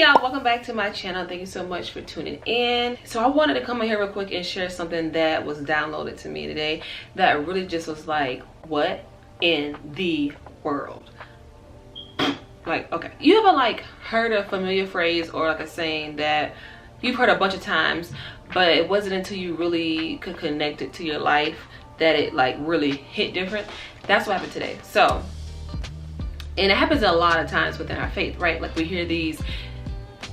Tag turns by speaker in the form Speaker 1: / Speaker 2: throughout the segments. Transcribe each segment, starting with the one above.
Speaker 1: y'all, welcome back to my channel. Thank you so much for tuning in. So I wanted to come in here real quick and share something that was downloaded to me today that really just was like, what in the world? Like, okay, you ever like heard a familiar phrase or like a saying that you've heard a bunch of times, but it wasn't until you really could connect it to your life that it like really hit different? That's what happened today. So, and it happens a lot of times within our faith, right? Like we hear these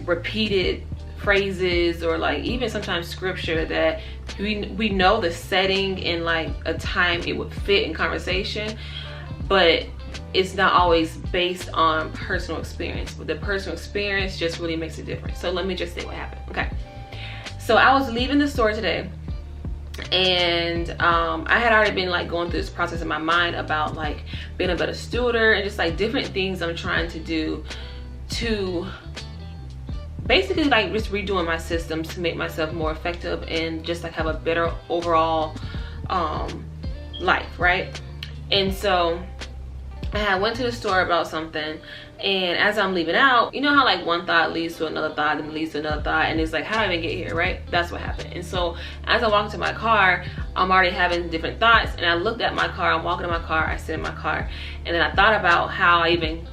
Speaker 1: repeated phrases or like even sometimes scripture that we know the setting and like a time it would fit in conversation, but it's not always based on personal experience. But the personal experience just really makes a difference. So let me just say what happened. Okay, so I was leaving the store today, and I had already been like going through this process in my mind about like being a better steward and just like different things I'm trying to do to basically like just redoing my systems to make myself more effective and just like have a better overall life, right? And so I went to the store about something, and as I'm leaving out, you know how like one thought leads to another thought and leads to another thought, and it's like, how did I even get here, right? That's what happened. And so as I walk to my car, I'm already having different thoughts, and I looked at my car, I'm walking to my car, I sit in my car, and then I thought about how I even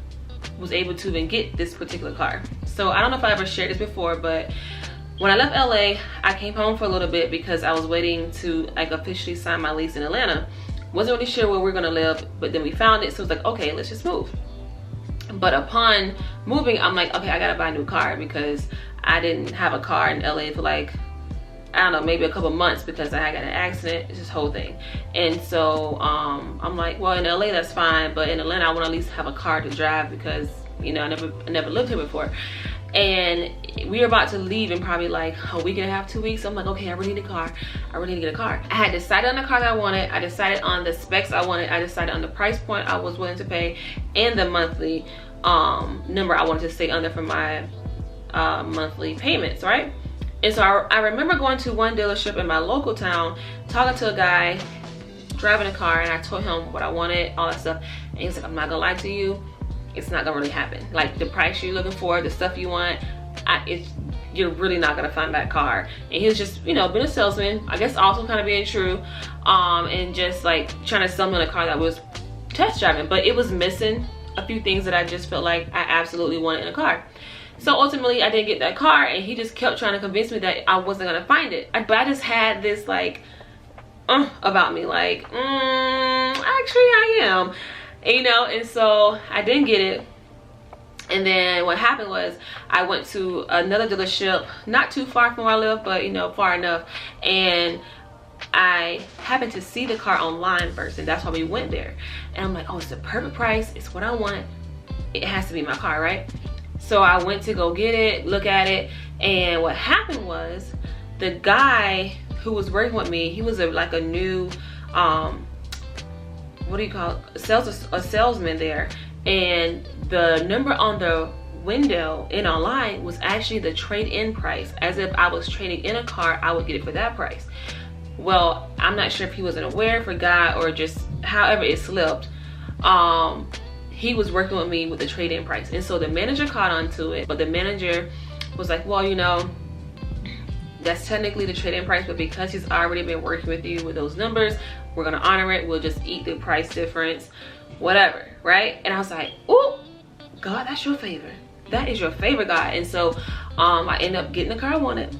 Speaker 1: was able to even get this particular car. So I don't know if I ever shared this before, but when I left LA, I came home for a little bit because I was waiting to like officially sign my lease in Atlanta. Wasn't really sure where we were gonna live, but then we found it, so it was like, okay, let's just move. But upon moving, I'm like, okay, I gotta buy a new car because I didn't have a car in LA for like, I don't know, maybe a couple months because I got an accident. It's this whole thing. And so I'm like, well, in LA that's fine, but in Atlanta I want to at least have a car to drive because, you know, I never lived here before. And we were about to leave in probably like a week and a half, 2 weeks. So I'm like, okay, I really need a car. I really need to get a car. I had decided on the car that I wanted. I decided on the specs I wanted. I decided on the price point I was willing to pay and the monthly number I wanted to stay under for my monthly payments, right? And so I remember going to one dealership in my local town, talking to a guy driving a car, and I told him what I wanted, all that stuff. And he's like, I'm not gonna lie to you, it's not gonna really happen. Like the price you're looking for, the stuff you want, you're really not gonna find that car. And he was just, you know, being a salesman, I guess also kind of being true, and just like trying to sell me on a car that was test driving, but it was missing a few things that I just felt like I absolutely wanted in a car. So ultimately I didn't get that car, and he just kept trying to convince me that I wasn't gonna find it. But I just had this like about me, like actually I am, you know. And so I didn't get it. And then what happened was I went to another dealership not too far from where I live, but you know, far enough, and I happened to see the car online first, and that's why we went there. And I'm like, oh, it's the perfect price, it's what I want, it has to be my car, right? So I went to go get it, look at it, and what happened was the guy who was working with me, he was like a new, what do you call it, a salesman there, and the number on the window and online was actually the trade-in price. As if I was trading in a car, I would get it for that price. Well, I'm not sure if he wasn't aware, forgot, or just however it slipped. He was working with me with the trade-in price, and so the manager caught on to it, but the manager was like, well, you know, that's technically the trade-in price, but because he's already been working with you with those numbers, we're gonna honor it, we'll just eat the price difference, whatever, right? And I was like, oh God, that's your favor, that is your favor, God. And so I ended up getting the car I wanted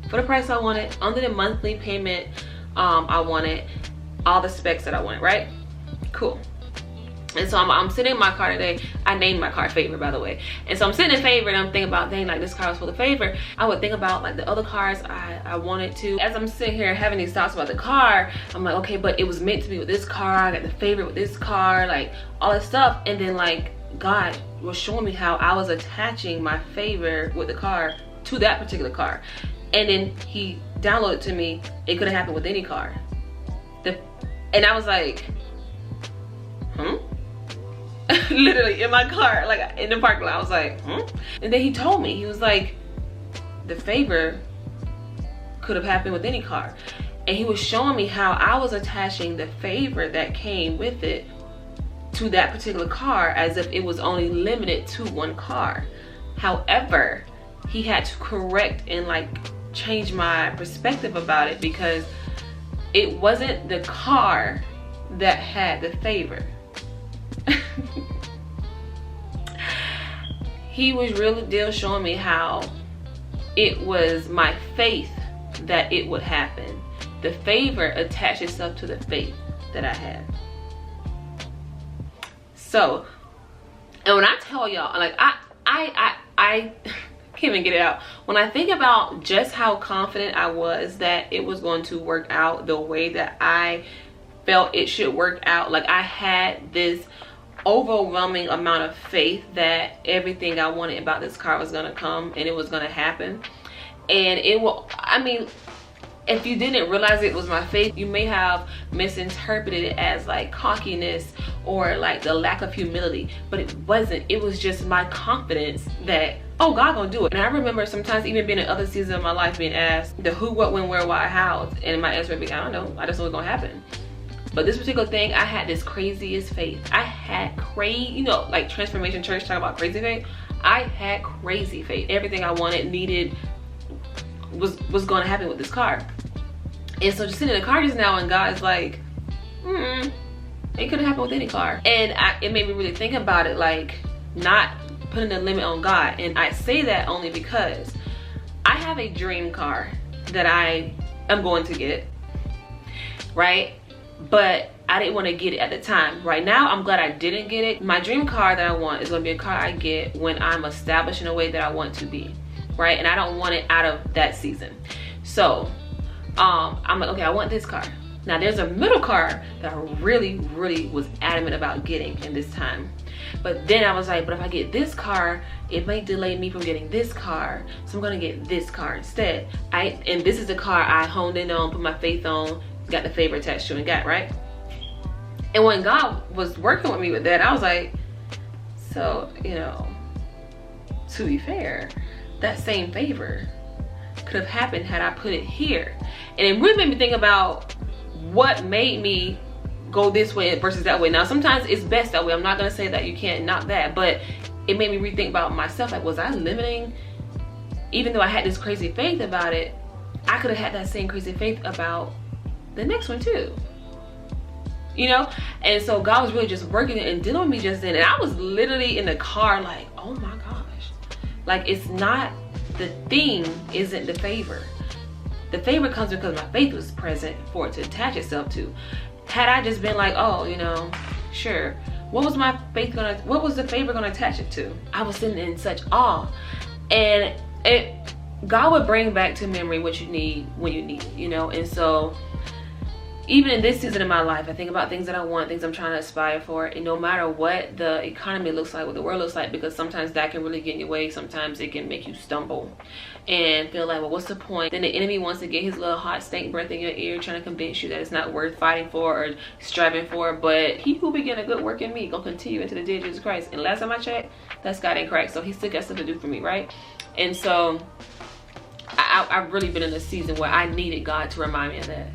Speaker 1: for the price I wanted, under the monthly payment I wanted, all the specs that I wanted, right? Cool. And so I'm sitting in my car today. I named my car Favor, by the way. And so I'm sitting in Favor, and I'm thinking about, dang, like this car was for the Favor. I would think about like the other cars I wanted to. As I'm sitting here having these thoughts about the car, I'm like, okay, but it was meant to be with this car. I got the Favor with this car, like all this stuff. And then like God was showing me how I was attaching my Favor with the car to that particular car. And then he downloaded to me, it could have happened with any car. And I was like, literally in my car, like in the parking lot, I was like, And then he told me, he was like, the Favor could have happened with any car. And he was showing me how I was attaching the Favor that came with it to that particular car as if it was only limited to one car. However, he had to correct and like change my perspective about it, because it wasn't the car that had the favor. He was really deal showing me how it was my faith that it would happen. The favor attached itself to the faith that I had. So, and when I tell y'all, like I can't even get it out. When I think about just how confident I was that it was going to work out the way that I felt it should work out, like I had this overwhelming amount of faith that everything I wanted about this car was gonna come and it was gonna happen. And it will, I mean, if you didn't realize it was my faith, you may have misinterpreted it as like cockiness or like the lack of humility, but it wasn't. It was just my confidence that, oh, God gonna do it. And I remember sometimes even being in other seasons of my life being asked the who, what, when, where, why, how, and my answer would be, I don't know, I just know what's gonna happen. But this particular thing, I had this craziest faith. I had crazy, you know, like Transformation Church talk about crazy faith. I had crazy faith. Everything I wanted, needed, was going to happen with this car. And so just sitting in the car just now, and God's like, it could have happened with any car. And it made me really think about it, like not putting a limit on God. And I say that only because I have a dream car that I am going to get, right? But I didn't want to get it at the time. Right now, I'm glad I didn't get it. My dream car that I want is going to be a car I get when I'm established in a way that I want to be, right? And I don't want it out of that season. So I'm like, okay, I want this car. Now there's a middle car that I really was adamant about getting in this time. But then I was like, but if I get this car, it may delay me from getting this car. So I'm gonna get this car instead. And this is the car I honed in on, put my faith on, got the favor attached to, and got, right? And when God was working with me with that, I was like, so, you know, to be fair, that same favor could have happened had I put it here. And it really made me think about what made me go this way versus that way. Now, sometimes it's best that way. I'm not gonna say that you can't knock that, but it made me rethink about myself. Like, was I limiting? Even though I had this crazy faith about it, I could have had that same crazy faith about the next one too, you know? And so God was really just working it and dealing with me just then. And I was literally in the car like, oh my gosh. Like, it's not, the thing isn't the favor. The favor comes because my faith was present for it to attach itself to. Had I just been like, oh, you know, sure, what was my faith gonna, what was the favor gonna attach it to? I was sitting in such awe. And God would bring back to memory what you need when you need it, you know? And so even in this season of my life, I think about things that I want, things I'm trying to aspire for, and no matter what the economy looks like, what the world looks like, because sometimes that can really get in your way, sometimes it can make you stumble and feel like, well, what's the point? Then the enemy wants to get his little hot stank breath in your ear, trying to convince you that it's not worth fighting for or striving for. But he who began a good work in me gonna continue into the day of Jesus Christ. And last time I checked, that's God in Christ. So he still got stuff to do for me, right? And so I've really been in a season where I needed God to remind me of that.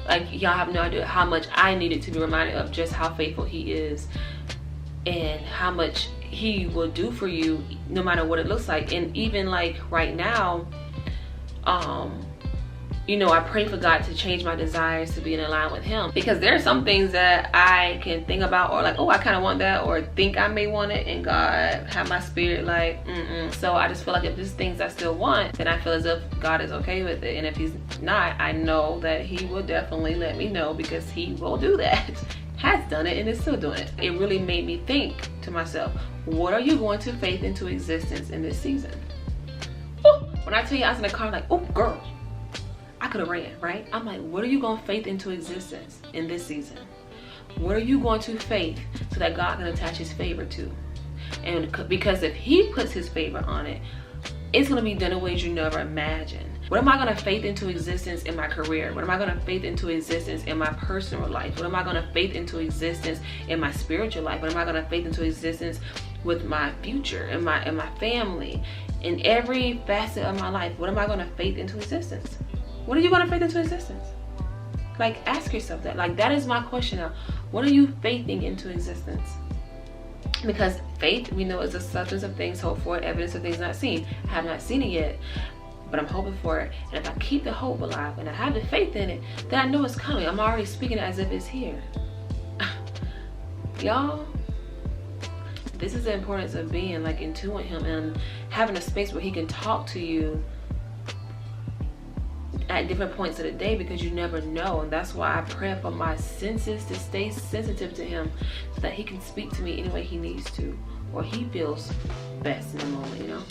Speaker 1: Like, y'all have no idea how much I needed to be reminded of just how faithful he is and how much he will do for you no matter what it looks like. And even like right now, you know, I pray for God to change my desires to be in line with him, because there are some things that I can think about or like, oh, I kind of want that, or think I may want it, and God have my spirit like, So I just feel like if there's things I still want, then I feel as if God is okay with it. And if he's not, I know that he will definitely let me know, because he will do that. Has done it and is still doing it. It really made me think to myself, what are you going to faith into existence in this season? Ooh, when I tell you I was in the car like, oh girl, I could have ran, right? I'm like, what are you going to faith into existence in this season? What are you going to faith so that God can attach his favor to? And because if he puts his favor on it, it's going to be done in ways you never imagined. What am I going to faith into existence in my career? What am I going to faith into existence in my personal life? What am I going to faith into existence in my spiritual life? What am I going to faith into existence with my future and my family? In every facet of my life, what am I going to faith into existence? What are you going to faith into existence? Like, ask yourself that. Like, that is my question now. What are you faithing into existence? Because faith, we know, is the substance of things hoped for, evidence of things not seen. I have not seen it yet, but I'm hoping for it. And if I keep the hope alive and I have the faith in it, then I know it's coming. I'm already speaking it as if it's here. Y'all, this is the importance of being like in tune with him and having a space where he can talk to you at different points of the day, because you never know. And that's why I pray for my senses to stay sensitive to him, so that he can speak to me any way he needs to, or he feels best in the moment, you know.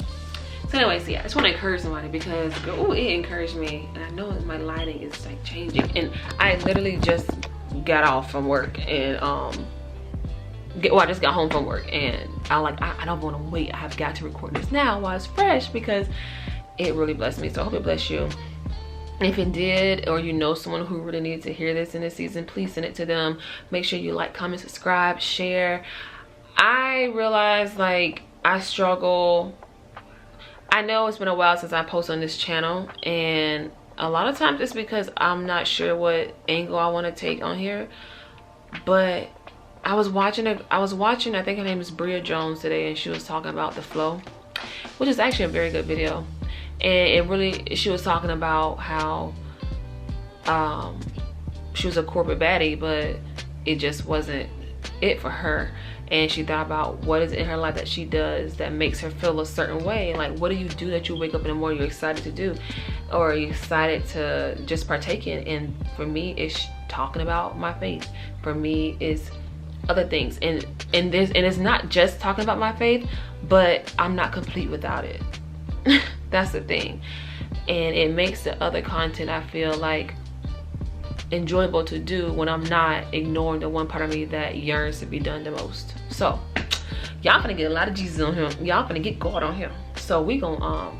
Speaker 1: So anyways, yeah, I just want to encourage somebody, because oh, it encouraged me. And I know that my lighting is like changing, and I literally just got off from work, and I just got home from work, and I don't want to wait. I have got to record this now while it's fresh, because it really blessed me. So I hope it blessed you. If it did, or you know someone who really needs to hear this in this season, please send it to them. Make sure you like, comment, subscribe, share. I realize like I struggle. I know it's been a while since I posted on this channel, and a lot of times it's because I'm not sure what angle I want to take on here. But I was watching, I think her name is Bria Jones today, and she was talking about the flow, which is actually a very good video. And she was talking about how she was a corporate baddie, but it just wasn't it for her. And she thought about what is in her life that she does that makes her feel a certain way. Like, what do you do that you wake up in the morning you're excited to do, or you're excited to just partake in? And for me, it's talking about my faith. For me, it's other things, and it's not just talking about my faith, but I'm not complete without it. That's the thing. And it makes the other content, I feel like, enjoyable to do when I'm not ignoring the one part of me that yearns to be done the most. So y'all gonna get a lot of Jesus on here. Y'all gonna get God on here. So we gonna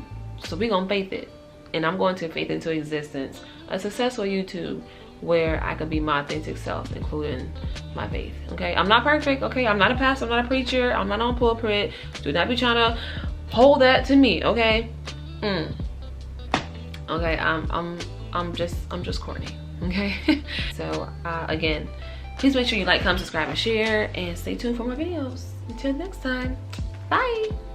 Speaker 1: faith it, and I'm going to faith into existence a successful YouTube where I can be my authentic self, including my faith. Okay, I'm not perfect. Okay, I'm not a pastor, I'm not a preacher, I'm not on pulpit. Do not be trying to hold that to me. Okay. Okay, I'm just corny. Okay. So again, please make sure you like, comment, subscribe, and share, and stay tuned for more videos. Until next time, bye.